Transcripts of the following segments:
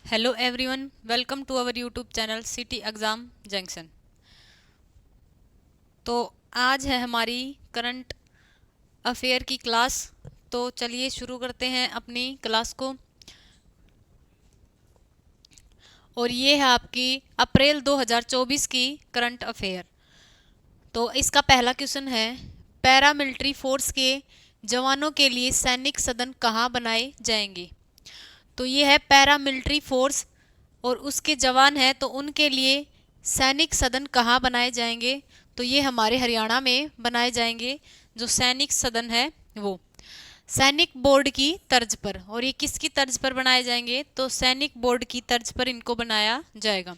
Hello everyone, welcome to our YouTube channel city exam junction. तो आज है हमारी करंट अफेयर की क्लास। तो चलिए शुरू करते हैं अपनी क्लास को। और ये है आपकी अप्रैल 2024 की करंट अफेयर। तो इसका पहला क्वेश्चन है, पैरामिलिट्री फोर्स के जवानों के लिए सैनिक सदन कहाँ बनाए जाएंगे। तो ये है पैरामिलिट्री फोर्स और उसके जवान हैं, तो उनके लिए सैनिक सदन कहाँ बनाए जाएंगे। तो ये हमारे हरियाणा में बनाए जाएंगे। जो सैनिक सदन है वो सैनिक बोर्ड की तर्ज पर। और ये किसकी तर्ज पर बनाए जाएंगे, तो सैनिक बोर्ड की तर्ज पर इनको बनाया जाएगा।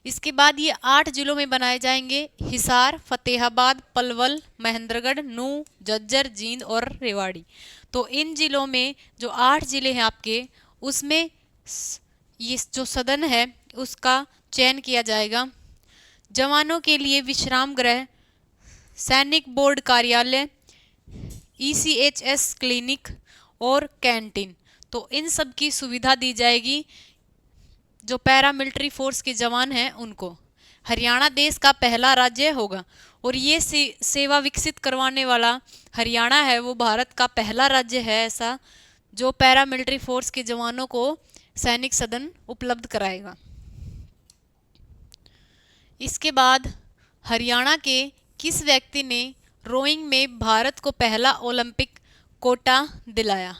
इसके बाद ये 8 जिलों में बनाए जाएंगे, हिसार, फतेहाबाद, पलवल, महेंद्रगढ़, नूंह, झज्जर, जींद और रेवाड़ी। तो इन जिलों में जो 8 जिले हैं आपके, उसमें ये जो सदन है उसका चयन किया जाएगा। जवानों के लिए विश्राम गृह, सैनिक बोर्ड कार्यालय, ईसीएचएस क्लिनिक और कैंटीन, तो इन सब की सुविधा दी जाएगी जो पैरामिलिट्री फोर्स के जवान हैं उनको। हरियाणा देश का पहला राज्य होगा और ये सेवा विकसित करवाने वाला हरियाणा है, वो भारत का पहला राज्य है ऐसा जो पैरामिलिट्री फोर्स के जवानों को सैनिक सदन उपलब्ध कराएगा। इसके बाद हरियाणा के किस व्यक्ति ने रोइंग में भारत को पहला ओलंपिक कोटा दिलाया।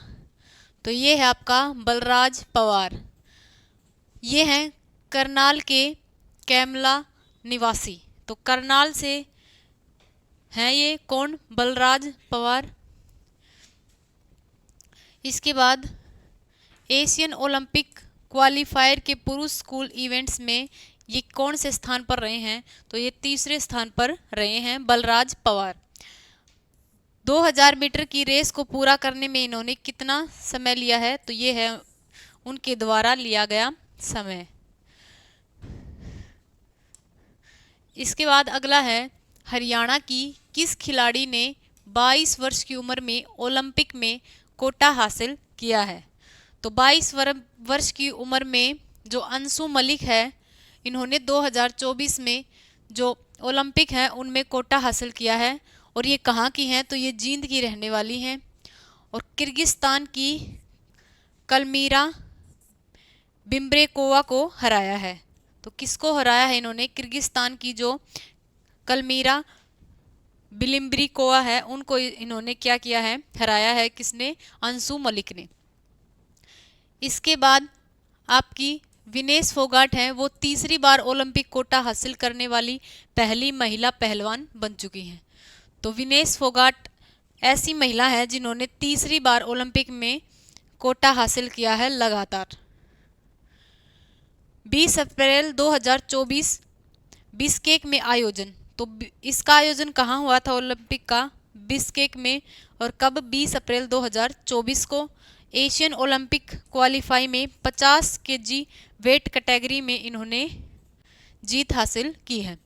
तो ये है आपका बलराज पवार। ये हैं करनाल के कैमला निवासी। तो करनाल से हैं ये कौन, बलराज पवार। इसके बाद एशियन ओलंपिक क्वालिफायर के पुरुष स्कूल इवेंट्स में ये कौन से स्थान पर रहे हैं। तो ये तीसरे स्थान पर रहे हैं बलराज पवार। 2000 मीटर की रेस को पूरा करने में इन्होंने कितना समय लिया है। तो ये है उनके द्वारा लिया गया समय। इसके बाद अगला है, हरियाणा की किस खिलाड़ी ने 22 वर्ष की उम्र में ओलंपिक में कोटा हासिल किया है। तो 22 वर्ष की उम्र में जो अंशु मलिक है, इन्होंने 2024 में जो ओलंपिक है उनमें कोटा हासिल किया है। और ये कहाँ की हैं, तो ये जींद की रहने वाली हैं। और किर्गिस्तान की कलमीरा बिम्ब्रेकोवा को हराया है। तो किसको हराया है इन्होंने, किर्गिस्तान की जो कलमीरा बिलिम्ब्रिकोवा है उनको इन्होंने क्या किया है, हराया है। किसने, अंशु मलिक ने। इसके बाद आपकी विनेश फोगाट हैं, वो तीसरी बार ओलंपिक कोटा हासिल करने वाली पहली महिला पहलवान बन चुकी हैं। तो विनेश फोगाट ऐसी महिला है जिन्होंने तीसरी बार ओलंपिक में कोटा हासिल किया है लगातार। 20 अप्रैल 2024 बिश्केक में आयोजन। तो इसका आयोजन कहाँ हुआ था ओलंपिक का, बिश्केक में। और कब, 20 अप्रैल 2024 को। एशियन ओलंपिक क्वालिफाई में 50 केजी वेट कैटेगरी में इन्होंने जीत हासिल की है।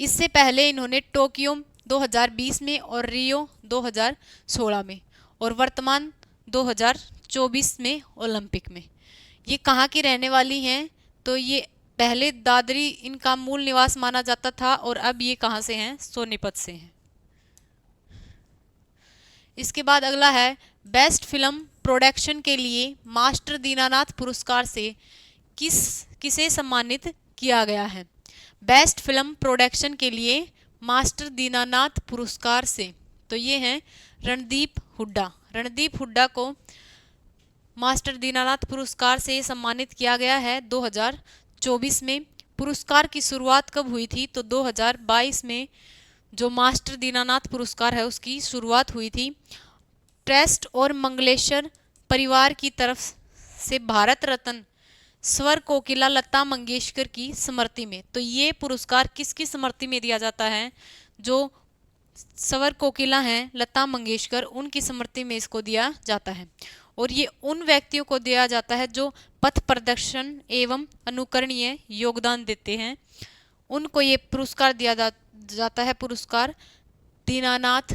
इससे पहले इन्होंने टोक्यो 2020 में और रियो 2016 में और वर्तमान 2024 में ओलंपिक में। ये कहाँ की रहने वाली हैं, तो ये पहले दादरी इनका मूल निवास माना जाता था और अब ये कहाँ से हैं, सोनीपत से हैं। इसके बाद अगला है, बेस्ट फिल्म प्रोडक्शन के लिए मास्टर दीनानाथ पुरस्कार से किसे सम्मानित किया गया है। बेस्ट फिल्म प्रोडक्शन के लिए मास्टर दीनानाथ पुरस्कार से, तो ये हैं रणदीप हुड्डा। रणदीप हुड्डा को मास्टर दीनानाथ पुरस्कार से सम्मानित किया गया है 2024 में। पुरस्कार की शुरुआत कब हुई थी, तो 2022 में जो मास्टर दीनानाथ पुरस्कार है उसकी शुरुआत हुई थी। ट्रस्ट और मंगलेशर परिवार की तरफ से भारत रत्न स्वर कोकिला लता मंगेशकर की स्मृति में। तो ये पुरस्कार किसकी स्मृति में दिया जाता है, जो स्वर कोकिला हैं लता मंगेशकर, उनकी स्मृति में इसको दिया जाता है। और ये उन व्यक्तियों को दिया जाता है जो पथ प्रदर्शन एवं अनुकरणीय योगदान देते हैं, उनको ये पुरस्कार दिया जाता है, पुरस्कार दीनानाथ।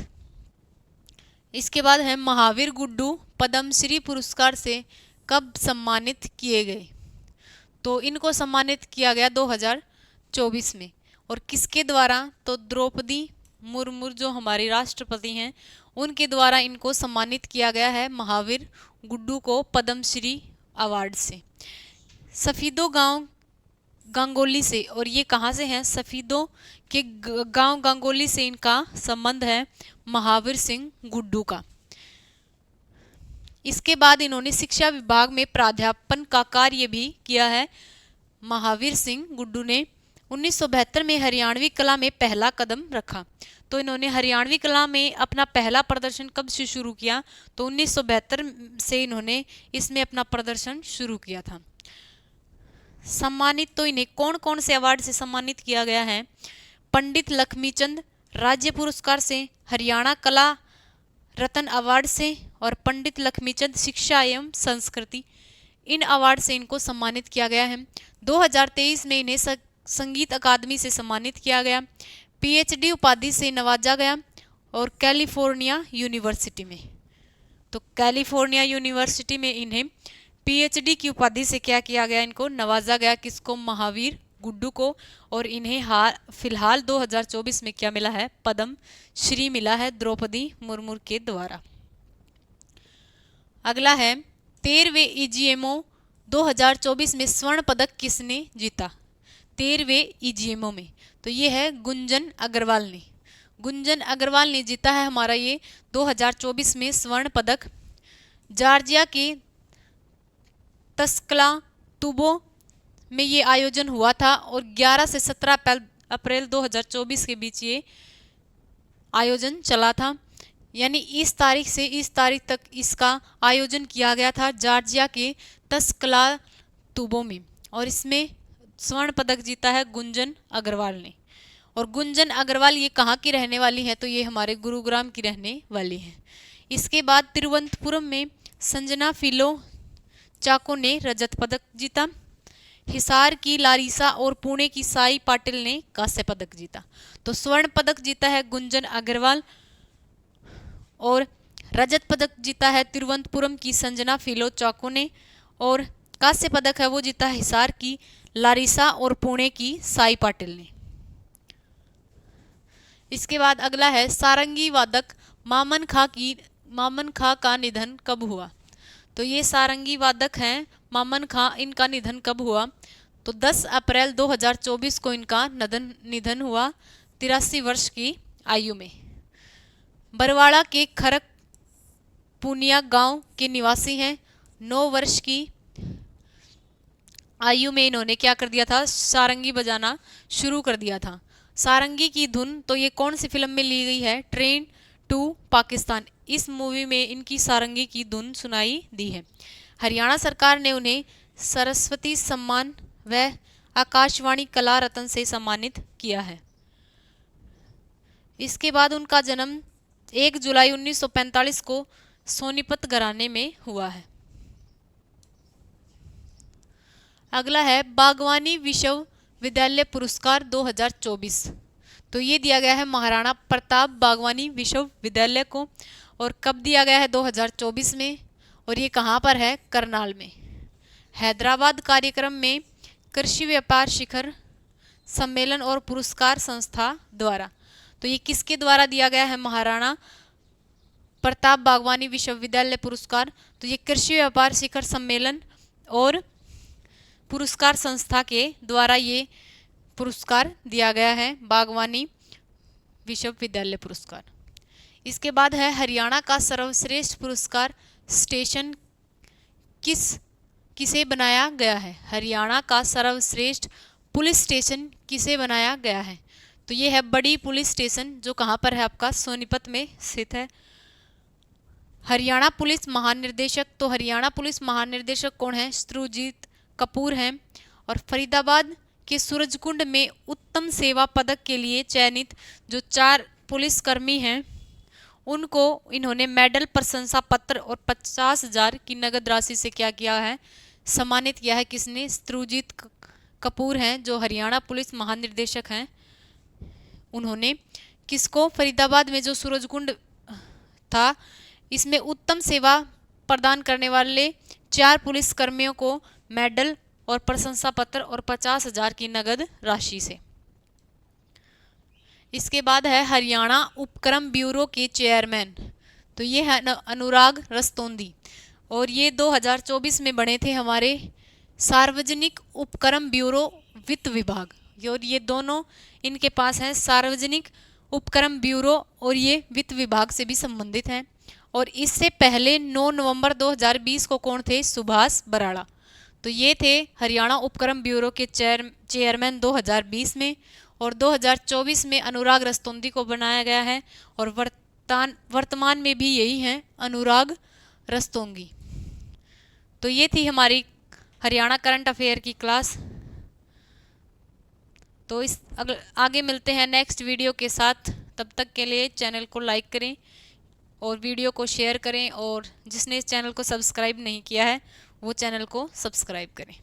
इसके बाद है, महावीर गुड्डू पद्मश्री पुरस्कार से कब सम्मानित किए गए। तो इनको सम्मानित किया गया 2024 में। और किसके द्वारा? तो द्रौपदी मुर्मू जो हमारी राष्ट्रपति हैं उनके द्वारा इनको सम्मानित किया गया है महावीर गुड्डू को पद्मश्री अवार्ड से। सफीदो गांव गंगोली से, और ये कहाँ से हैं? सफीदों के गांव गंगोली से इनका संबंध है महावीर सिंह गुड्डू का। इसके बाद इन्होंने शिक्षा विभाग में प्राध्यापन का कार्य भी किया है। महावीर सिंह गुड्डू ने 1972 में हरियाणवी कला में पहला कदम रखा। तो इन्होंने हरियाणवी कला में अपना पहला प्रदर्शन कब से शुरू किया? तो 1972 से इन्होंने इसमें अपना प्रदर्शन शुरू किया था। सम्मानित तो इन्हें कौन कौन से अवार्ड से सम्मानित किया गया है? पंडित लक्ष्मीचंद राज्य पुरस्कार से, हरियाणा कला रत्न अवार्ड से और पंडित लक्ष्मीचंद शिक्षा एवं संस्कृति, इन अवार्ड से इनको सम्मानित किया गया है। 2023 में इन्हें संगीत अकादमी से सम्मानित किया गया, पीएचडी उपाधि से नवाजा गया और कैलिफोर्निया यूनिवर्सिटी में। तो कैलिफोर्निया यूनिवर्सिटी में इन्हें पीएचडी की उपाधि से क्या किया गया? इनको नवाजा गया। किसको? महावीर गुड्डू को। और इन्हें फिलहाल 2024 में क्या मिला है? पद्म श्री मिला है द्रौपदी मुर्मू के द्वारा। अगला है 13वें ईजीएमओ 2024 में स्वर्ण पदक किसने जीता? 13वें ईजीएमओ में तो ये है गुंजन अग्रवाल ने। गुंजन अग्रवाल ने जीता है हमारा ये 2024 में स्वर्ण पदक। जॉर्जिया के तस्कला तुबो में ये आयोजन हुआ था और 11 से 17 अप्रैल 2024 के बीच ये आयोजन चला था। यानी इस तारीख से इस तारीख तक इसका आयोजन किया गया था जॉर्जिया के तस्कला तुबो में। और इसमें स्वर्ण पदक जीता है गुंजन अग्रवाल ने। और गुंजन अग्रवाल ये कहाँ की रहने वाली है? तो ये हमारे गुरुग्राम की रहने वाली है। इसके बाद तिरुवनंतपुरम में संजना फिलो चाको ने रजत पदक जीता। हिसार की लारिसा और पुणे की साई पाटिल ने कांस्य पदक जीता। तो स्वर्ण पदक जीता है गुंजन अग्रवाल और रजत पदक जीता है तिरुवनंतपुरम की संजना फिलो चाको ने और कांस्य पदक है वो जीता है हिसार की लारिसा और पुणे की साई पाटिल ने। इसके बाद अगला है सारंगी वादक मामन खां का निधन कब हुआ? तो ये सारंगी वादक हैं मामन खां, इनका निधन कब हुआ? तो 10 अप्रैल 2024 को इनका निधन हुआ 83 वर्ष की आयु में। बरवाड़ा के खरक पुनिया गांव के निवासी हैं। 9 वर्ष की आयु में इन्होंने क्या कर दिया था? सारंगी बजाना शुरू कर दिया था। सारंगी की धुन तो ये कौन सी फिल्म में ली गई है? ट्रेन टू पाकिस्तान, इस मूवी में इनकी सारंगी की धुन सुनाई दी है। हरियाणा सरकार ने उन्हें सरस्वती सम्मान व आकाशवाणी कला रत्न से सम्मानित किया है। इसके बाद उनका जन्म 1 जुलाई 1945 को सोनीपत घराने में हुआ है। अगला है बागवानी विश्वविद्यालय पुरस्कार 2024। तो ये दिया गया है महाराणा प्रताप बागवानी विश्वविद्यालय को। और कब दिया गया है? 2024 में। और ये कहाँ पर है? करनाल में। हैदराबाद कार्यक्रम में कृषि व्यापार शिखर सम्मेलन और पुरस्कार संस्था द्वारा। तो ये किसके द्वारा दिया गया है महाराणा प्रताप बागवानी विश्वविद्यालय पुरस्कार? तो ये कृषि व्यापार शिखर सम्मेलन और पुरस्कार संस्था के द्वारा ये पुरस्कार दिया गया है, बागवानी विश्वविद्यालय पुरस्कार। इसके बाद है हरियाणा का सर्वश्रेष्ठ पुरस्कार स्टेशन किसे बनाया गया है? हरियाणा का सर्वश्रेष्ठ पुलिस स्टेशन किसे बनाया गया है? तो ये है बड़ी पुलिस स्टेशन, जो कहाँ पर है? आपका सोनीपत में स्थित है। हरियाणा पुलिस महानिर्देशक, तो हरियाणा पुलिस महानिर्देशक कौन है? सुरजीत कपूर हैं। और फरीदाबाद के सूरजकुंड में उत्तम सेवा पदक के लिए चयनित जो 4 पुलिसकर्मी हैं उनको इन्होंने मेडल, प्रशंसा पत्र और 50,000 की नगद राशि से क्या किया है? सम्मानित किया है। किसने? सुरजीत कपूर हैं जो हरियाणा पुलिस महानिर्देशक हैं। उन्होंने किसको? फरीदाबाद में जो सूरजकुंड था इसमें उत्तम सेवा प्रदान करने वाले 4 पुलिसकर्मियों को मेडल और प्रशंसा पत्र और 50,000 की नगद राशि से। इसके बाद है हरियाणा उपक्रम ब्यूरो के चेयरमैन, तो ये है अनुराग रस्तोगी, और ये 2024 में बने थे हमारे सार्वजनिक उपक्रम ब्यूरो वित्त विभाग, और ये दोनों इनके पास हैं सार्वजनिक उपक्रम ब्यूरो, और ये वित्त विभाग से भी संबंधित हैं। और इससे पहले 9 नवंबर 2020 को कौन थे? सुभाष बराड़ा। तो ये थे हरियाणा उपक्रम ब्यूरो के चेयरमैन 2020 में, और 2024 में अनुराग रस्तोगी को बनाया गया है, और वर्तमान में भी यही हैं अनुराग रस्तोगी। तो ये थी हमारी हरियाणा करंट अफेयर की क्लास। तो आगे मिलते हैं नेक्स्ट वीडियो के साथ। तब तक के लिए चैनल को लाइक करें और वीडियो को शेयर करें, और जिसने इस चैनल को सब्सक्राइब नहीं किया है वो चैनल को सब्सक्राइब करें।